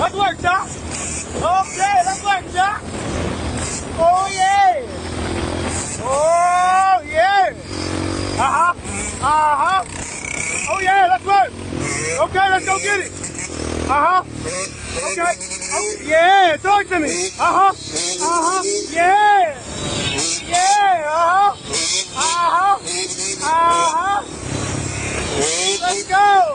Let's work, Doc. Okay, let's work, Doc. Oh, yeah. Oh, yeah. Uh-huh. Uh-huh. Oh, yeah, let's work. Okay, let's go get it. Uh-huh. Okay. Okay. Yeah, talk to me. Uh-huh. Uh-huh. Yeah. Yeah. Uh-huh. Uh-huh. Uh-huh. Let's go.